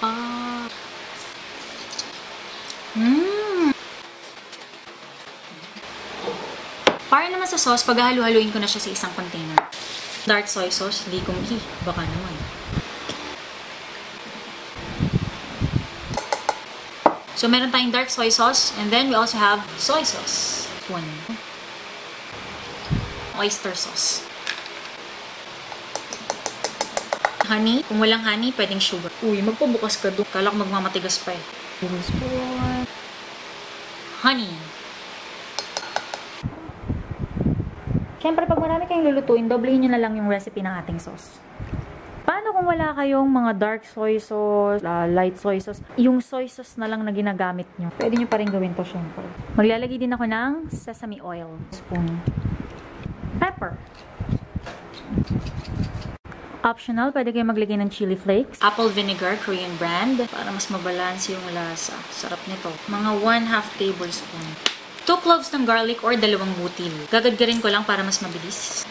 Ah. Mmm. Para naman sa sauce, paghahalu-haluin ko na siya sa isang container. Dark soy sauce, di kumki. Baka naman. So, meron tayong dark soy sauce. And then, we also have soy sauce. One. Oyster sauce. Honey. Kung walang honey, pwedeng sugar. Uy, magpabukas ka doon. Kala ko magmamatigas pa eh. Honey. Siyempre, pag marami kayong lulutuin, doblehin nyo na lang yung recipe ng ating sauce. Paano kung wala kayong mga dark soy sauce, light soy sauce? Yung soy sauce na lang na ginagamit nyo. Pwede nyo pa rin gawin to, syempre. Maglalagay din ako ng sesame oil. Spoon. Pepper. Optional, pwede kayo maglagay ng chili flakes. Apple vinegar, Korean brand. Para mas mabalance yung lasa. Sarap nito. Mga 1/2 tablespoon. 2 cloves ng garlic or 2 butil. Gagadgarin ko lang para mas mabilis.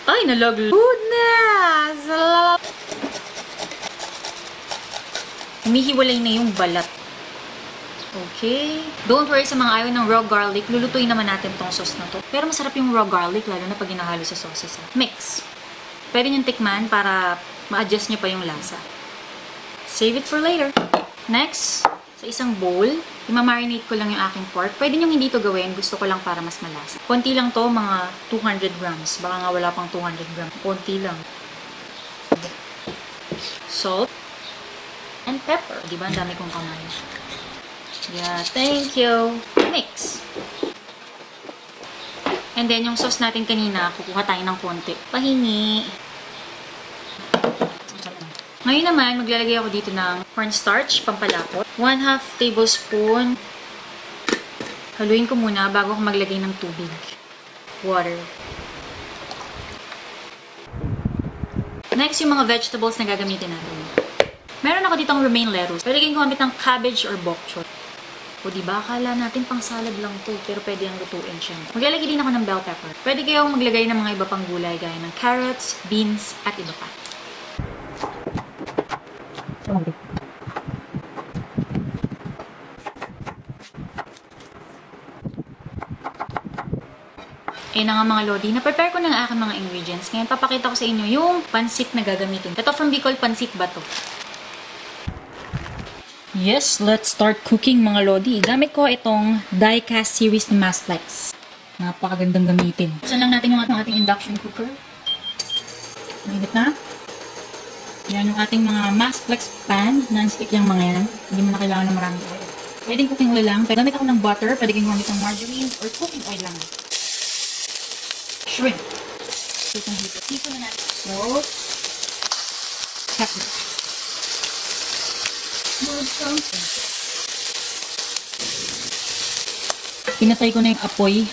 Ay, nalaglag. Goodness! Humihiwalay na yung balat. Okay. Don't worry sa mga ayaw ng raw garlic. Lulutuin naman natin tong sauce na to. Pero masarap yung raw garlic, lalo na pag ginahalo sa sauces. Mix. Pwede nyo tikman para ma-adjust nyo pa yung lasa. Save it for later. Next, sa isang bowl, imamarinate ko lang yung aking pork. Pwede nyo hindi to gawin. Gusto ko lang para mas malasa. Konti lang to, mga 200 grams. Baka nga wala pang 200 grams. Konti lang. Salt. And pepper. Diba? Ang dami kong kamay. Yeah, thank you. Mix. And then, yung sauce natin kanina, kukuha tayo ng konti. Pahingi. Ngayon naman, maglalagay ako dito ng cornstarch, pampalapot. 1/2 tablespoon. Haluin ko muna bago ako maglagay ng tubig. Water. Next, yung mga vegetables na gagamitin natin. Meron ako ditong romaine lettuce. Pwede kayong gumamit ng cabbage or bok choy. O diba, akala natin pang salad lang to, pero pwede yung lutuin siya. Maglalagay din ako ng bell pepper. Pwede kayong maglagay ng mga iba pang gulay, gaya ng carrots, beans, at iba pa. Eh na nga mga lodi, na-prepare ko ng aking mga ingredients. Ngayon, papakita ko sa inyo yung pansit na gagamitin. Ito from Bicol, pansit ba to? Yes, let's start cooking mga lodi. Gamit ko itong die-cast series ni Masflex. Napakagandang gamitin. Buksan lang natin yung ating induction cooker. Mainit na. Yan yung ating mga Masflex pan. Non-stick yung mga yan. Hindi mo na kailangan ng maraming oil. Pwedeng cooking oil lang. Pwede gamit ako ng butter. Pwede kang gamit ng margarine or cooking oil lang. Shrimp. Dito na natin. Salt. Pepper. Pinatay ko na yung apoy.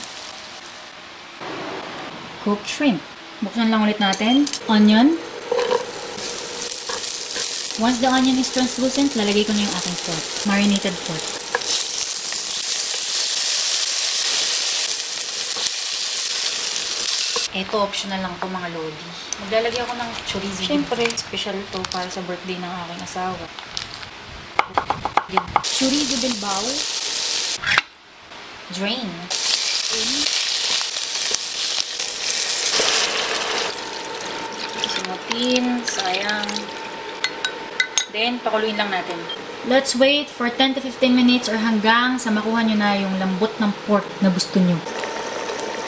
Cooked shrimp. Buksan lang ulit natin. Onion. Once the onion is translucent, lalagay ko na yung ating pork. Marinated pork. Ito, optional lang to mga lodi. Maglalagay ako ng chorizo. Siyempre, special to para sa birthday ng aking asawa. Chorizo Bilbao. Drain. Sumapin. Sayang. Then, pakuluin lang natin. Let's wait for 10 to 15 minutes or hanggang sa makuha nyo na yung lambot ng pork na gusto nyo.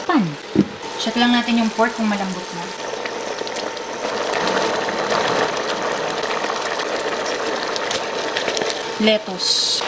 Pan. Check lang natin yung pork kung malambot na. Lettuce.